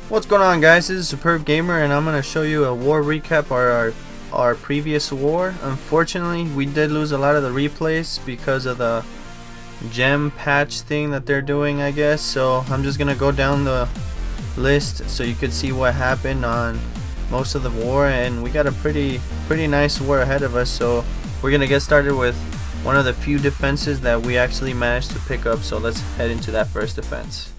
What's going on, guys? This is Superb Gamer, and I'm going to show you a war recap of our previous war. Unfortunately, we did lose a lot of the replays because of the gem patch thing that they're doing, I guess. So I'm just going to go down the list so you could see what happened on most of the war, and we got a pretty nice war ahead of us. So we're going to get started with one of the few defenses that we actually managed to pick up. So let's head into that first defense.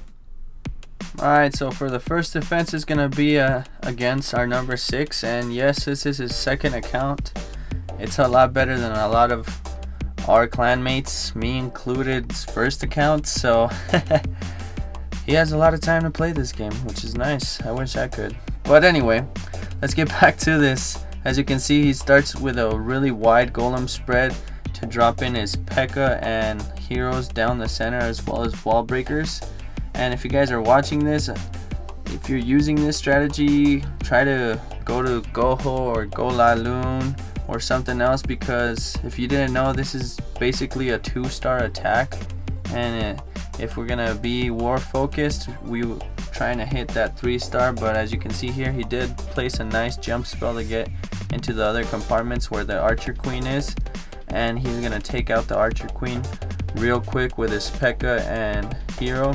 Alright, so for the first defense is going to be against our number 6, and yes, this is his second account. It's a lot better than a lot of our clanmates, me included, first account, so he has a lot of time to play this game, which is nice. I wish I could. But anyway, let's get back to this. As you can see, he starts with a really wide golem spread to drop in his P.E.K.K.A. and heroes down the center, as well as wall breakers. And if you guys are watching this, if you're using this strategy, try to go to Goho or Golaloon or something else, because if you didn't know, this is basically a 2-star attack, and if we're gonna be war focused, we were trying to hit that 3-star. But as you can see here, he did place a nice jump spell to get into the other compartments where the Archer Queen is, and he's gonna take out the Archer Queen real quick with his P.E.K.K.A. and hero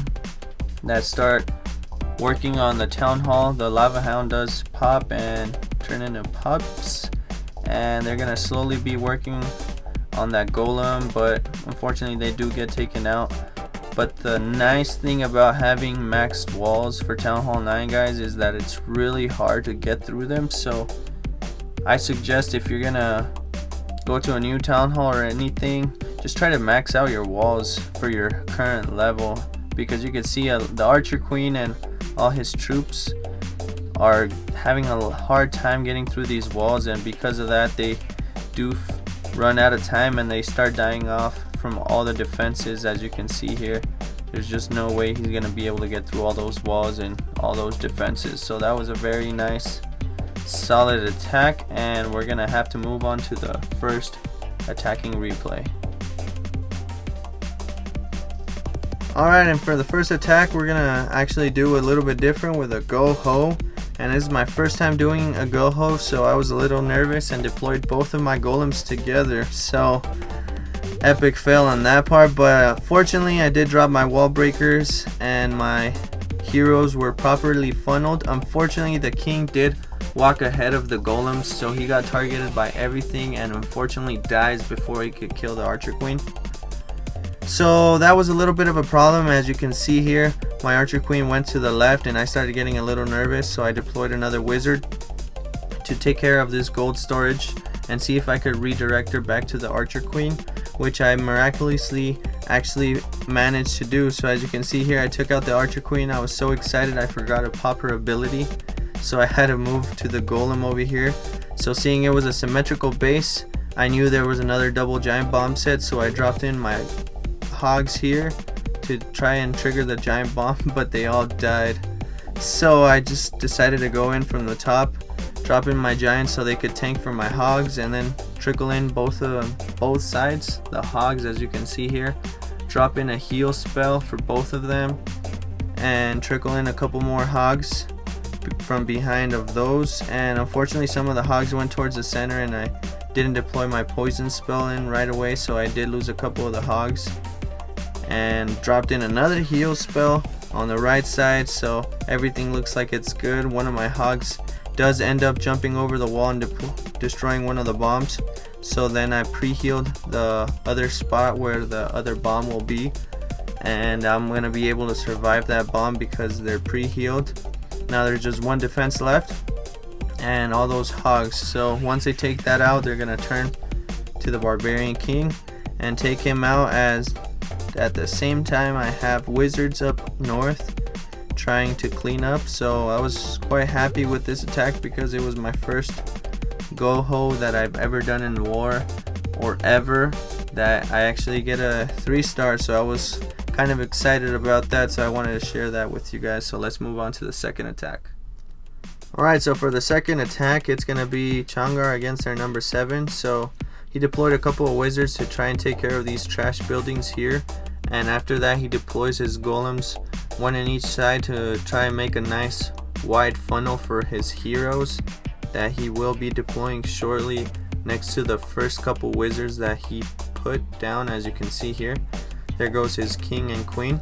that start working on the town hall. The lava hound does pop and turn into pups, and they're gonna slowly be working on that golem, but unfortunately they do get taken out. But the nice thing about having maxed walls for Town Hall 9, guys, is that it's really hard to get through them. So I suggest, if you're gonna go to a new town hall or anything, just try to max out your walls for your current level, because you can see the Archer Queen and all his troops are having a hard time getting through these walls, and because of that they do run out of time and they start dying off from all the defenses. As you can see here, there's just no way he's gonna be able to get through all those walls and all those defenses. So that was a very nice solid attack, and we're gonna have to move on to the first attacking replay. Alright, and for the first attack, we're gonna actually do a little bit different with a Goho, and this is my first time doing a Goho, so I was a little nervous and deployed both of my golems together. So epic fail on that part, but fortunately I did drop my wall breakers and my heroes were properly funneled. Unfortunately, the king did walk ahead of the golems, so he got targeted by everything and unfortunately dies before he could kill the Archer Queen. So that was a little bit of a problem. As you can see here, my Archer Queen went to the left and I started getting a little nervous, so I deployed another wizard to take care of this gold storage and see if I could redirect her back to the Archer Queen, which I miraculously actually managed to do. So as you can see here, I took out the Archer Queen. I was so excited I forgot to pop her ability, so I had to move to the golem over here. So seeing it was a symmetrical base, I knew there was another double giant bomb set, so I dropped in my hogs here to try and trigger the giant bomb, but they all died. So I just decided to go in from the top, drop in my giants so they could tank for my hogs, and then trickle in both sides. The hogs, as you can see here, drop in a heal spell for both of them and trickle in a couple more hogs from behind of those. And unfortunately some of the hogs went towards the center and I didn't deploy my poison spell in right away, so I did lose a couple of the hogs, and dropped in another heal spell on the right side, so everything looks like it's good. One of my hogs does end up jumping over the wall and destroying one of the bombs, so then I pre-healed the other spot where the other bomb will be, and I'm gonna be able to survive that bomb because they're pre-healed. Now there's just one defense left and all those hogs, so once they take that out, they're gonna turn to the Barbarian King and take him out. As at the same time I have wizards up north trying to clean up. So I was quite happy with this attack because it was my first Goho that I've ever done in war, or ever, that I actually get a 3-star, so I was kind of excited about that, so I wanted to share that with you guys. So let's move on to the second attack. Alright, so for the second attack, it's gonna be Changar against our number 7. So he deployed a couple of wizards to try and take care of these trash buildings here, and after that he deploys his golems, one in each side, to try and make a nice wide funnel for his heroes that he will be deploying shortly next to the first couple wizards that he put down. As you can see here, there goes his king and queen.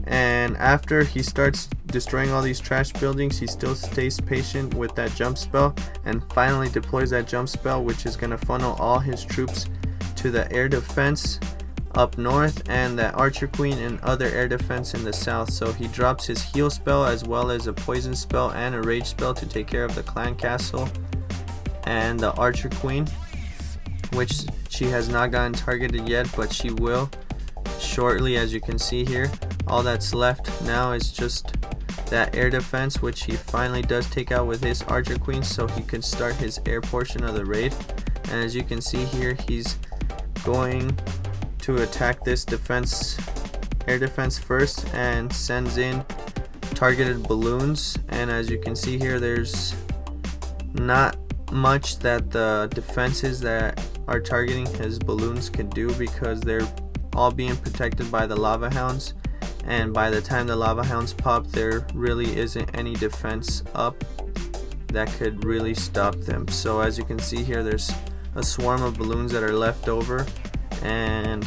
And after he starts destroying all these trash buildings, he still stays patient with that jump spell and finally deploys that jump spell, which is going to funnel all his troops to the air defense up north and the archer queen and other air defense in the south. So he drops his heal spell as well as a poison spell and a rage spell to take care of the clan castle and the archer queen, which she has not gotten targeted yet, but she will shortly. As you can see here, all that's left now is just that air defense, which he finally does take out with his archer queen, so he can start his air portion of the raid. And as you can see here, he's going to attack this air defense first and sends in targeted balloons. And as you can see here, there's not much that the defenses that are targeting his balloons can do because they're all being protected by the lava hounds, and by the time the lava hounds pop, there really isn't any defense up that could really stop them. So as you can see here, there's a swarm of balloons that are left over, and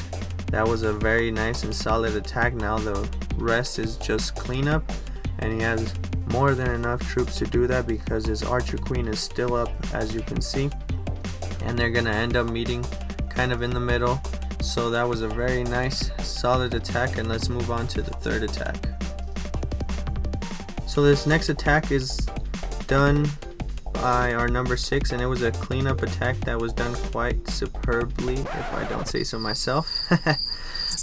that was a very nice and solid attack. Now the rest is just cleanup, and he has more than enough troops to do that because his archer queen is still up, as you can see, and they're gonna end up meeting kind of in the middle. So that was a very nice solid attack, and let's move on to the third attack. So this next attack is done by our number 6, and it was a cleanup attack that was done quite superbly, if I don't say so myself.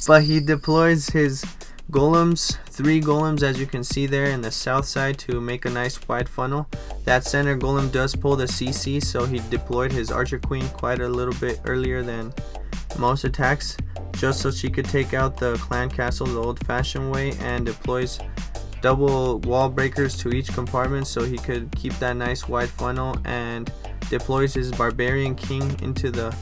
But he deploys his golems, 3 golems, as you can see there in the south side, to make a nice wide funnel. That center golem does pull the CC, so he deployed his archer queen quite a little bit earlier than most attacks, just so she could take out the clan castle the old-fashioned way, and deploys double wall breakers to each compartment so he could keep that nice wide funnel, and deploys his barbarian king into the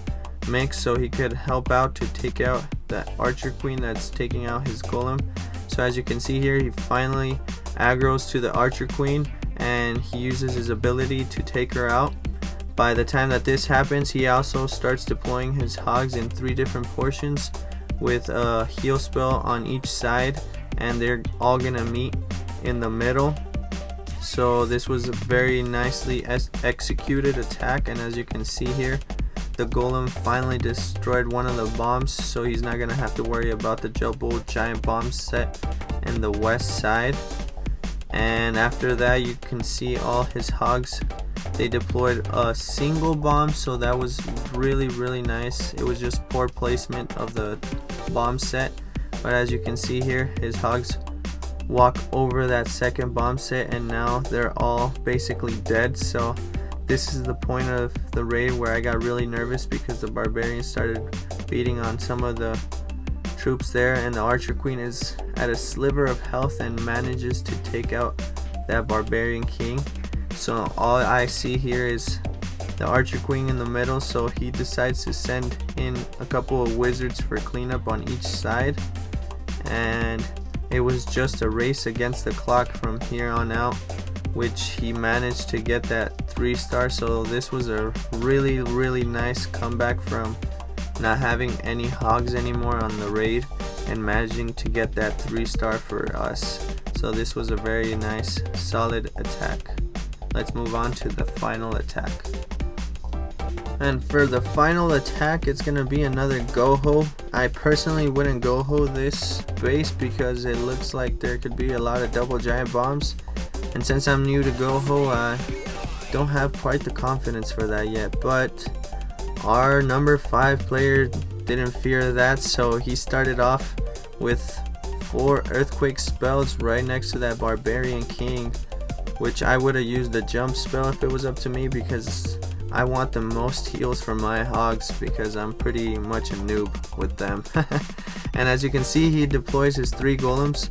mix so he could help out to take out that archer queen that's taking out his golem. So as you can see here, he finally aggroes to the archer queen and he uses his ability to take her out. By the time that this happens, he also starts deploying his hogs in 3 different portions with a heal spell on each side, and they're all gonna meet in the middle. So this was a very nicely executed attack, and as you can see here, the golem finally destroyed one of the bombs, so he's not gonna have to worry about the double giant bomb set in the west side. And after that, you can see all his hogs, they deployed a single bomb, so that was really nice. It was just poor placement of the bomb set, but as you can see here, his hogs walk over that second bomb set, and now they're all basically dead. So this is the point of the raid where I got really nervous because the barbarians started beating on some of the troops there, and the archer queen is at a sliver of health and manages to take out that barbarian king. So all I see here is the archer queen in the middle, so he decides to send in a couple of wizards for cleanup on each side, and it was just a race against the clock from here on out, which he managed to get that 3-star. So this was a really nice comeback from not having any hogs anymore on the raid and managing to get that 3-star for us. So this was a very nice solid attack. Let's move on to the final attack. And for the final attack, it's gonna be another Goho. I personally wouldn't Goho this base because it looks like there could be a lot of double giant bombs, and since I'm new to Goho, I don't have quite the confidence for that yet. But our number 5 player didn't fear that, so he started off with 4 earthquake spells right next to that barbarian king, which I would have used the jump spell if it was up to me, because I want the most heals for my hogs because I'm pretty much a noob with them. And as you can see, he deploys his 3 golems,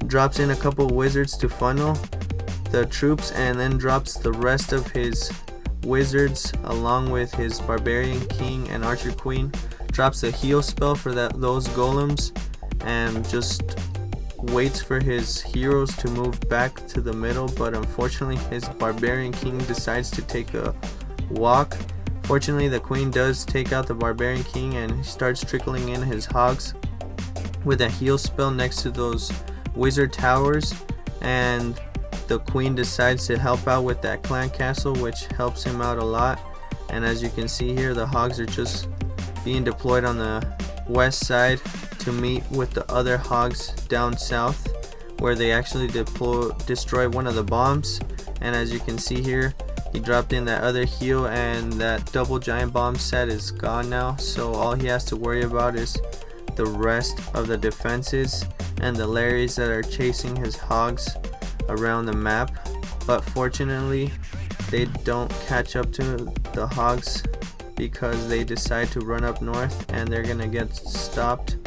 drops in a couple wizards to funnel the troops, and then drops the rest of his wizards along with his barbarian king and archer queen, drops a heal spell for those golems, and just waits for his heroes to move back to the middle, but unfortunately his barbarian king decides to take a walk. Fortunately, the queen does take out the barbarian king, and he starts trickling in his hogs with a heal spell next to those wizard towers, and the queen decides to help out with that clan castle, which helps him out a lot. And as you can see here, the hogs are just being deployed on the west side to meet with the other hogs down south, where they actually destroy one of the bombs. And as you can see here, he dropped in that other heal, and that double giant bomb set is gone now, so all he has to worry about is the rest of the defenses and the Larrys that are chasing his hogs around the map. But fortunately, they don't catch up to the hogs because they decide to run up north, and they're gonna get stopped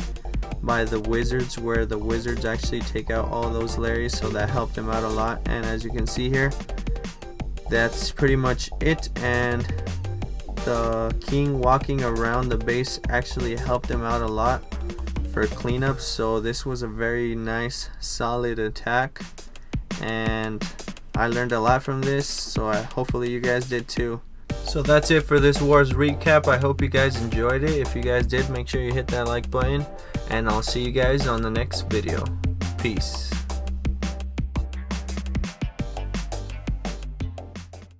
by the wizards, where the wizards actually take out all those Larrys, so that helped him out a lot. And as you can see here, that's pretty much it, and the king walking around the base actually helped him out a lot for cleanup. So this was a very nice solid attack, and I learned a lot from this, so hopefully you guys did too. So that's it for this Wars recap. I hope you guys enjoyed it. If you guys did, make sure you hit that like button, and I'll see you guys on the next video. Peace.